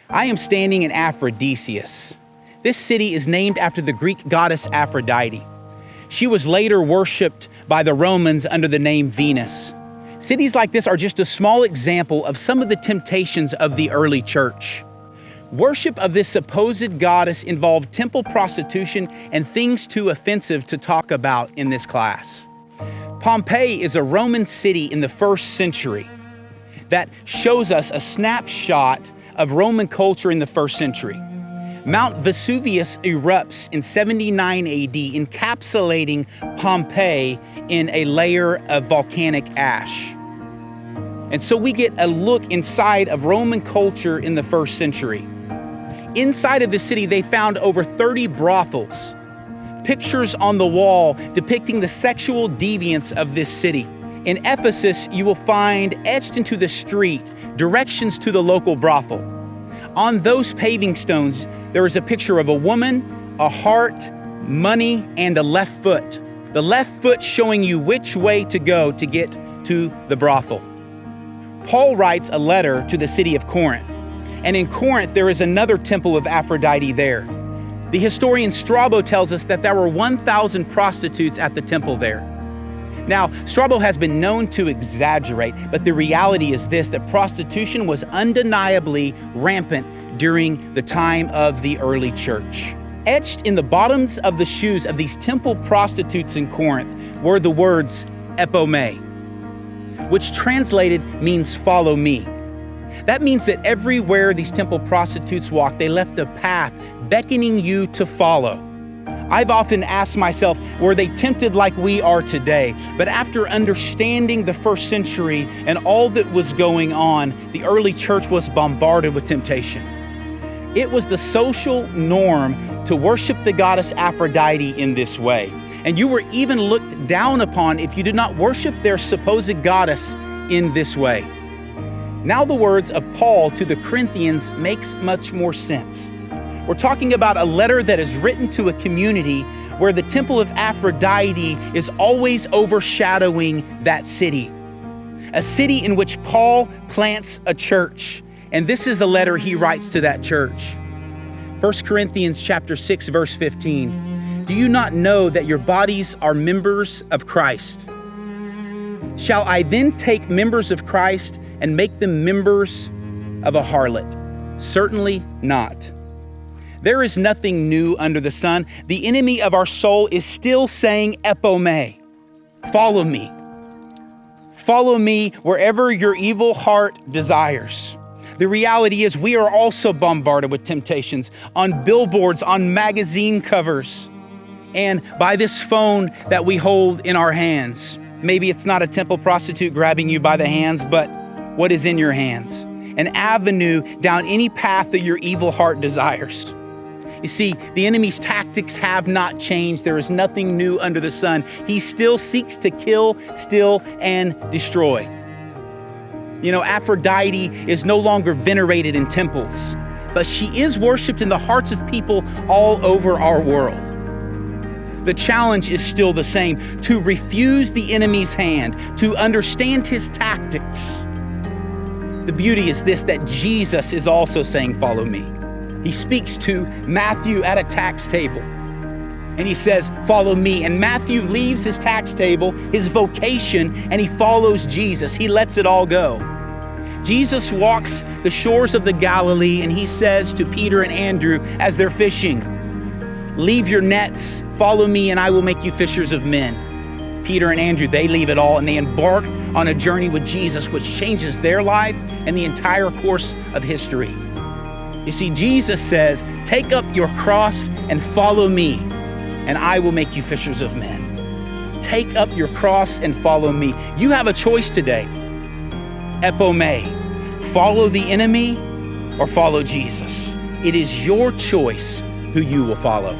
I am standing in Aphrosdisias. This city is named after the Greek goddess Aphrodite. She was later worshipped by the Romans under the name Venus. Cities like this are just a small example of some of the temptations of the early church. Worship of this supposed goddess involved temple prostitution and things too offensive to talk about in this class. Pompeii is a Roman city in the 1st century that shows us a snapshot of Roman culture in the 1st century. Mount Vesuvius erupts in 79 AD, encapsulating Pompeii in a layer of volcanic ash. And so we get a look inside of Roman culture in the 1st century. Inside of the city, they found over 30 brothels, pictures on the wall depicting the sexual deviance of this city. In Ephesus, you will find etched into the street directions to the local brothel. On those paving stones, there is a picture of a woman, a heart, money, and a left foot. The left foot showing you which way to go to get to the brothel. Paul writes a letter to the city of Corinth, and in Corinth there is another temple of Aphrodite there. The historian Strabo tells us that there were 1,000 prostitutes at the temple there. Now, Strabo has been known to exaggerate, but the reality is this, that prostitution was undeniably rampant during the time of the early church. Etched in the bottoms of the shoes of these temple prostitutes in Corinth were the words epome, which translated means follow me. That means that everywhere these temple prostitutes walked, they left a path beckoning you to follow. I've often asked myself, were they tempted like we are today? But after understanding the 1st century and all that was going on, the early church was bombarded with temptation. It was the social norm to worship the goddess Aphrodite in this way. And you were even looked down upon if you did not worship their supposed goddess in this way. Now the words of Paul to the Corinthians makes much more sense. We're talking about a letter that is written to a community where the temple of Aphrodite is always overshadowing that city. A city in which Paul plants a church. And this is a letter he writes to that church. 1 Corinthians chapter 6, verse 15. Do you not know that your bodies are members of Christ? Shall I then take members of Christ and make them members of a harlot? Certainly not. There is nothing new under the sun. The enemy of our soul is still saying epome, follow me. Follow me wherever your evil heart desires. The reality is we are also bombarded with temptations on billboards, on magazine covers, and by this phone that we hold in our hands. Maybe it's not a temple prostitute grabbing you by the hands, but what is in your hands? An avenue down any path that your evil heart desires. You see, the enemy's tactics have not changed. There is nothing new under the sun. He still seeks to kill, steal, and destroy. You know, Aphrodite is no longer venerated in temples, but she is worshipped in the hearts of people all over our world. The challenge is still the same, to refuse the enemy's hand, to understand his tactics. The beauty is this, that Jesus is also saying, follow me. He speaks to Matthew at a tax table, and he says, follow me. And Matthew leaves his tax table, his vocation, and he follows Jesus. He lets it all go. Jesus walks the shores of the Galilee, and he says to Peter and Andrew as they're fishing, leave your nets, follow me, and I will make you fishers of men. Peter and Andrew, they leave it all, and they embark on a journey with Jesus, which changes their life and the entire course of history. You see, Jesus says, take up your cross and follow me, and I will make you fishers of men. Take up your cross and follow me. You have a choice today. Epome, follow the enemy or follow Jesus. It is your choice who you will follow.